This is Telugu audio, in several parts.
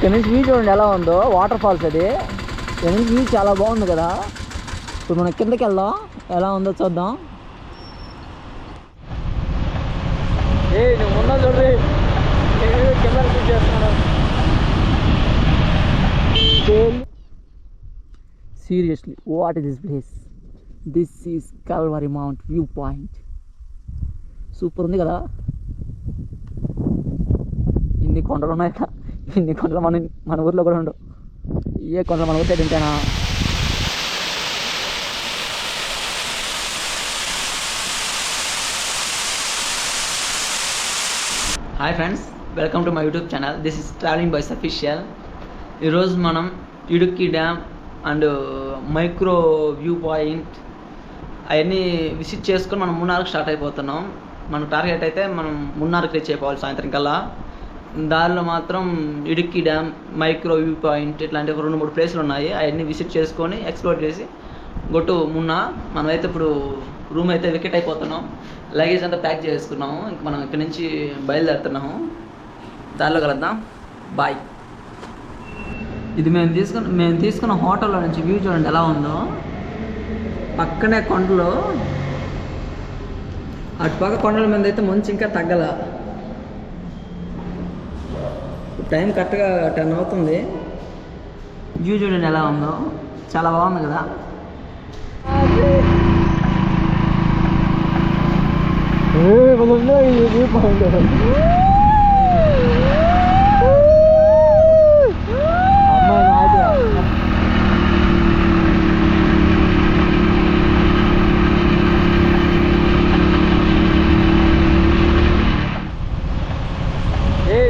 ఇక్కడ నుంచి వ్యూ చూడండి ఎలా ఉందో, వాటర్ ఫాల్స్ అది. ఇక్కడ నుంచి వ్యూ చాలా బాగుంది కదా. ఇప్పుడు మనం కిందకి వెళ్దాం, ఎలా ఉందో చూద్దాం. నువ్వు ఉన్నా చూడండి, కింద చేస్తున్నాను. Seriously, what is this place? This is Calvary mount view point. Super ఉంది కదా. ఇన్ని కొండలు ఉన్నాయి కదా, ఇన్ని కొండలు మన ఊర్లో కూడా ఉండవు. ఏ కొండలు మన ఊరి సైడ్ ఉంటేనా? Hi friends, welcome to my YouTube channel. This is travelling boys official. ఈరోజు మనం Idukki dam and micro view point అవన్నీ విజిట్ చేసుకొని మనం మున్నార్కి స్టార్ట్ అయిపోతున్నాం. మన టార్గెట్ అయితే మనం మున్నార్కి రీచ్ అయిపోవాలి సాయంత్రం కల్లా. దారిలో మాత్రం Idukki dam, micro view point ఇట్లాంటి 2-3 ప్లేసులు ఉన్నాయి. అవన్నీ విజిట్ చేసుకొని ఎక్స్ప్లోర్ చేసి గొట్టు మున్నార్. మనమైతే ఇప్పుడు రూమ్ అయితే వికెట్ అయిపోతున్నాం. లగేజ్ అంతా ప్యాక్ చేసుకున్నాము. ఇంక మనం ఇక్కడ నుంచి బయలుదేరుతున్నాము. దారిలో కలుద్దాం. బాయ్. ఇది మేము తీసుకున్న హోటల్లో నుంచి వ్యూ చూడండి ఎలా ఉందో. పక్కనే కొండలు, అటుపక్క కొండల మీద అయితే మంచు ఇంకా తగ్గల. టైం కరెక్ట్గా 10 అవుతుంది. వ్యూ చూడండి ఎలా ఉందో, చాలా బాగుంది కదా.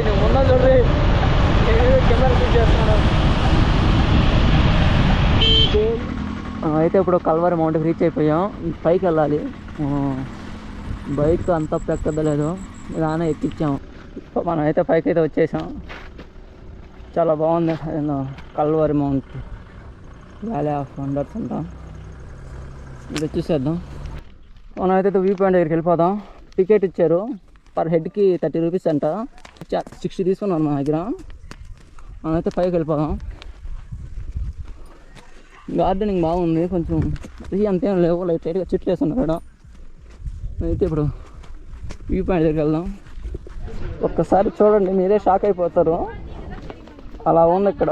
నువ్వు ఉన్నా చూడండి, కింద చేస్తున్నాను. అయితే ఇప్పుడు కల్వరి మౌంట్కి రీచ్ అయిపోయాం. పైకి వెళ్ళాలి. బైక్ అంతా పెక్కదలేదు, ఇలానే ఎక్కించాము. మనం అయితే పైకి అయితే వచ్చేసాం. చాలా బాగుంది Calvary mount, valley of wonders అంటాం. ఇది చూసేద్దాం. మనం అయితే వ్యూ పాయింట్ దగ్గరికి వెళ్ళిపోదాం. టికెట్ ఇచ్చారు, పర్ హెడ్కి 30 రూపీస్ అంట. 60 తీసుకున్నాను మా దగ్గర. మనమైతే పైకి వెళ్ళిపోదాం. గార్డెనింగ్ బాగుంది, కొంచెం అంతేం లేవు, లైట్గా చెట్లు వేస్తున్నారు. అయితే ఇప్పుడు వ్యూ పాయింట్ దగ్గరికి వెళ్దాం. ఒక్కసారి చూడండి, మీరే షాక్ అయిపోతారు, అలా ఉంది ఇక్కడ.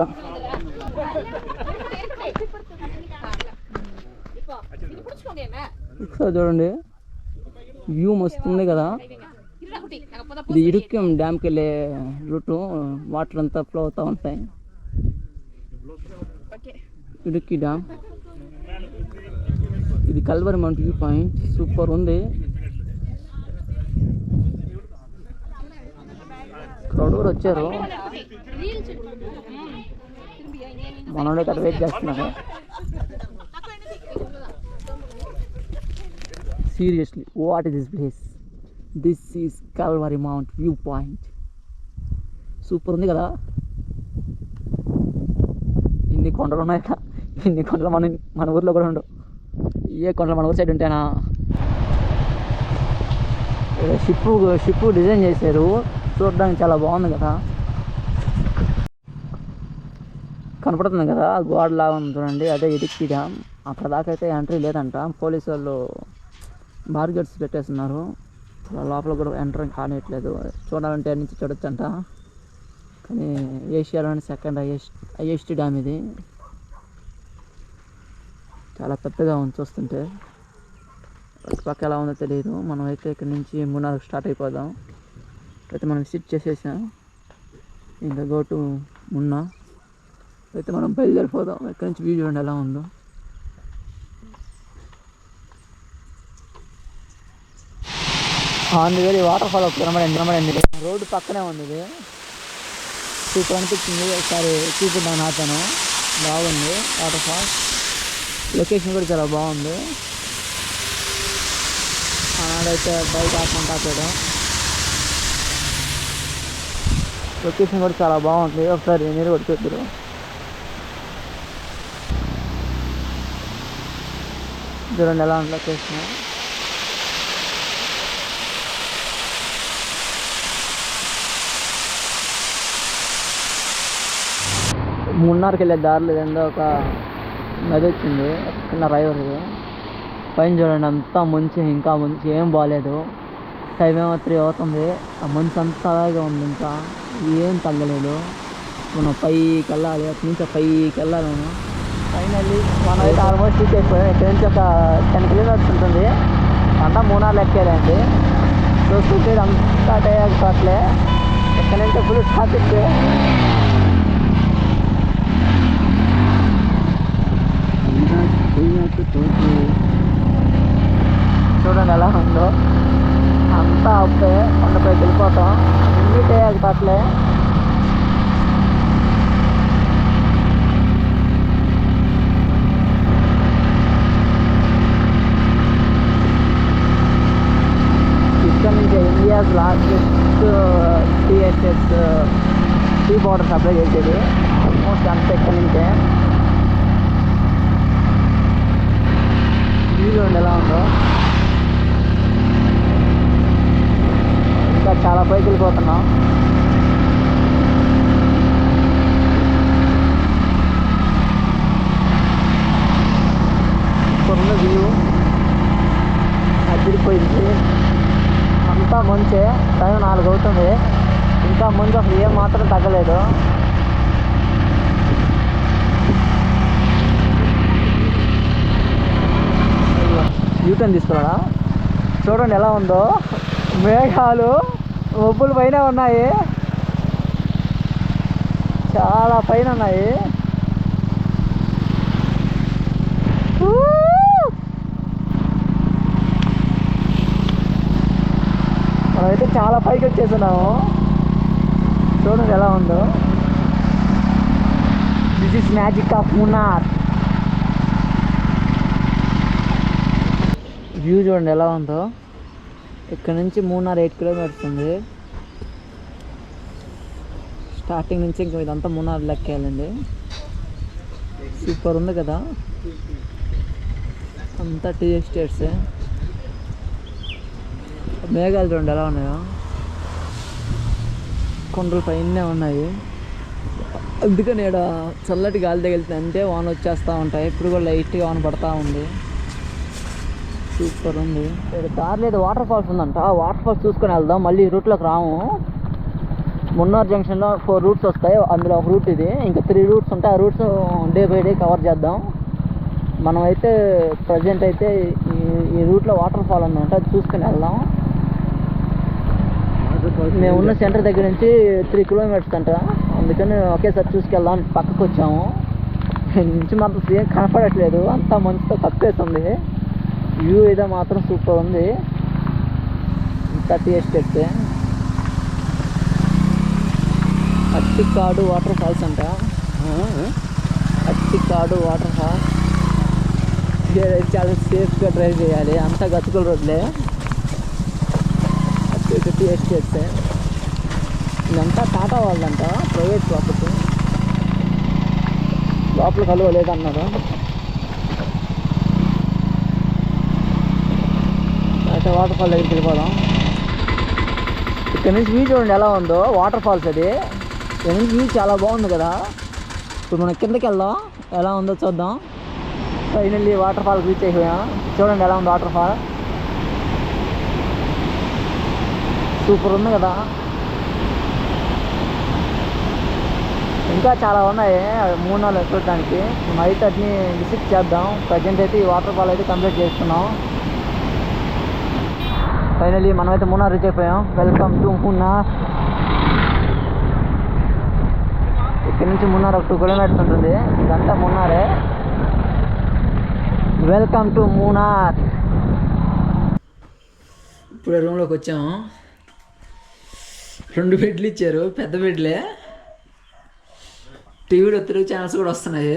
ఒకసారి చూడండి, వ్యూ మస్తు ఉంది కదా. ఇది ఇడుక్కి డ్యామ్కి వెళ్ళే రూటు. వాటర్ అంతా ఫ్లో అవుతూ ఉంటాయి. ఇడుక్కి డ్యామ్, ఇది Calvary mount view point. Super ఉంది. క్రౌడ్ కూడా వచ్చారు. మనోడే అక్కడ వెయిట్ చేస్తున్నారు. Seriously, what is this place? This is Calvary mount view point. Super ఉంది కదా. ఇన్ని కొండలు ఉన్నాయి కదా, ఇన్ని కొండలు మన ఊర్లో కూడా ఉండవు. ఏ కొండలు మన ఊరి సైడ్ ఉంటేనా? షిప్ డిజైన్ చేశారు, చూడడానికి చాలా బాగుంది కదా. కనపడుతుంది కదా, గోడ లాగా ఉంది చూడండి, అదే ఇడుక్కి డ్యామ్. అక్కడ దాకా అయితే ఎంట్రీ లేదంట. పోలీసు వాళ్ళు బార్గేట్స్ పెట్టేస్తున్నారు. లోపల కూడా ఎంటర్ కానియట్లేదు. చూడాలంటే నుంచి చూడొచ్చంట. కానీ ఏషియాలోని సెకండ్ హైయెస్ట్ డ్యామ్ ఇది. చాలా పెద్దగా ఉంది చూస్తుంటే. పక్క ఎలా ఉందో తెలియదు. మనం అయితే ఇక్కడ నుంచి మున్నార్కి స్టార్ట్ అయిపోదాం. అయితే మనం విజిట్ చేసేసాం. ఇంకా గో టు మున్నార్. అయితే మనం బయలుదేరిపోదాం. ఇక్కడ నుంచి వ్యూ చూడండి ఎలా ఉందో. అందువల్ల వాటర్ ఫాల్ ఒకటి కనబడింది. రోడ్డు పక్కనే ఉంది. ఇది సూపర్ అనిపించింది. ఒకసారి చూపిద్దాం నాతోను. బాగుంది వాటర్ ఫాల్. లొకేషన్ కూడా చాలా బాగుంది. ఆనాడైతే బైక్ ఆపడం. లొకేషన్ కూడా చాలా బాగుంది. ఒకసారి మీరు కూడా చూద్దరు. చూడండి ఎలా ఉంది లొకేషన్. మున్నార్కి వెళ్ళే దారిలో ఏందో ఒక నది వచ్చింది, కింద రైవర్. పైన చూడండి అంతా మంచి, ఇంకా మంచి ఏం బాగాలేదు. టైం ఏమో 3 అవుతుంది. ఆ మంచు అంతా అలాగే ఉంది, ఇంకా ఏం తగ్గలేదు. మనం 5కి వెళ్ళాలి, అటు నుంచి 5కి వెళ్ళాలి. మనం ఫైనల్లీ మనం అయితే ఆల్మోస్ట్ రీచ్ అయిపోయాం. ఇక్కడ నుంచి ఒక 10 కిలోమీటర్స్ ఉంటుంది. అంతా మూనార్లు ఎక్కేదండి. చూస్తుంటే అంతా టైర్ అట్లే. ఇక్కడ నుంచి ఫుల్ ట్రాఫిక్. చూడండి ఎలా ఉందో, అంతా అప్పుడే కొండపైకి వెళ్ళిపోతాం. అన్ని టైర్ అట్లే. India's largest tea estates, tea powder supply చేసేది ఆల్మోస్ట్ అంత ఎక్కడి నుంచే. చూడండి ఎలా ఉందో, ఇంకా చాలా పైకి వెళ్ళిపోతున్నాం. ఇప్పుడున్న వ్యూ అదిరిపోయింది. అంతా మంచే. టైం 4 అవుతుంది, ఇంకా మంచు అసలు ఏం మాత్రం తగ్గలేదు. యూటర్న్ తీసుకున్నాడా? చూడండి ఎలా ఉందో, మేఘాలు మబ్బుల పైన ఉన్నాయి, చాలా పైన ఉన్నాయి. మనమైతే చాలా పైకి వచ్చేస్తున్నాము. చూడండి ఎలా ఉందో. This is magic of Munnar. View చూడండి ఎలా ఉందో. ఇక్కడ నుంచి మూనార్ 8 కిలోమీటర్స్ ఉంది. స్టార్టింగ్ నుంచి ఇంకా ఇదంతా మూనార్ లెక్కేయాలండి. సూపర్ ఉంది కదా, అంతా టీ ఎస్టేట్స్. మేఘాలు చూడండి ఎలా ఉన్నాయో, కొండలు పైనే ఉన్నాయి. అందుకని ఇక్కడ చల్లటి గాలి తగిలితే అంటే వాన వచ్చేస్తూ ఉంటాయి. ఇప్పుడు కూడా లైట్గా వాన పడతా ఉంది. సూపర్ ఉంది. ఇక్కడ దారిలో ఏదో వాటర్ ఫాల్స్ ఉందంట. ఆ వాటర్ ఫాల్స్ చూసుకొని వెళ్దాం. మళ్ళీ ఈ రూట్లోకి రాము. మున్నార్ జంక్షన్లో 4 రూట్స్ వస్తాయి, అందులో ఒక రూట్ ఇది. ఇంకా 3 రూట్స్ ఉంటాయి. ఆ roots day by day cover చేద్దాం. మనమైతే ప్రజెంట్ అయితే ఈ రూట్లో వాటర్ ఫాల్ ఉందంట, అది చూసుకొని వెళ్దాం. మేమున్న సెంటర్ దగ్గర నుంచి 3 కిలోమీటర్స్ అంట, అందుకని ఒకేసారి చూసుకెళ్దాం. పక్కకు వచ్చాము. నుంచి మాత్రం ఏం కనపడట్లేదు, అంతా మంచుతో కప్పేస్తుంది. వ్యూ అయితే మాత్రం సూపర్ ఉంది. 30 ఎస్టేట్స్. అట్టికాడు వాటర్ ఫాల్స్ అంట. అట్టికాడు వాటర్ ఫాల్స్. చాలా సేఫ్గా డ్రైవ్ చేయాలి, అంతా గతుకుల రోడ్లే. అట్టి ఎస్టేట్స్. ఇదంతా టాటా వాళ్ళంట, ప్రైవేట్ ప్రాపర్టీ. లోపల కలువ లేదన్నారు. అయితే వాటర్ ఫాల్ దగ్గరికి వెళ్ళిపోదాం. ఇక్కడ నుంచి వ్యూ చూడండి ఎలా ఉందో, వాటర్ ఫాల్స్ అది. ఇక్కడ నుంచి వ్యూ చాలా బాగుంది కదా. ఇప్పుడు మనం కిందకి వెళ్దాం, ఎలా ఉందో చూద్దాం. ఫైనల్లీ వాటర్ ఫాల్ రీచ్ అయిపోయాం. చూడండి ఎలా ఉంది వాటర్ ఫాల్, సూపర్ ఉంది కదా. ఇంకా చాలా ఉన్నాయి మూనార్లు చూడడానికి. నైట్ అట్ని విజిట్ చేద్దాం. ప్రజెంట్ అయితే ఈ వాటర్ ఫాల్ అయితే కంప్లీట్ చేస్తున్నాం. ఫైనల్లీ మనమైతే మూనార్ రీచ్ అయిపోయాం. Welcome to Munnar. ఇక్కడ నుంచి మూనార్ ఒక 2 కిలోమీటర్స్ ఉంటుంది. ఇదంతా మూనారే. Welcome to Munnar. ఇప్పుడు రూమ్లోకి వచ్చాము. 2 బెడ్లు ఇచ్చారు, పెద్ద బెడ్లే. టీవీలో తెలుగు ఛానల్స్ కూడా వస్తున్నాయి.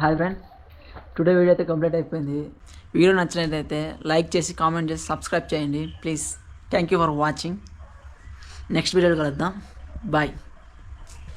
హాయ్ ఫ్రెండ్, టుడే వీడియో అయితే కంప్లీట్ అయిపోయింది. వీడియో నచ్చినట్లయితే లైక్ చేసి, కామెంట్ చేసి, సబ్స్క్రైబ్ చేయండి please. Thank you for watching. Next వీడియోలో కలుద్దాం. బాయ్.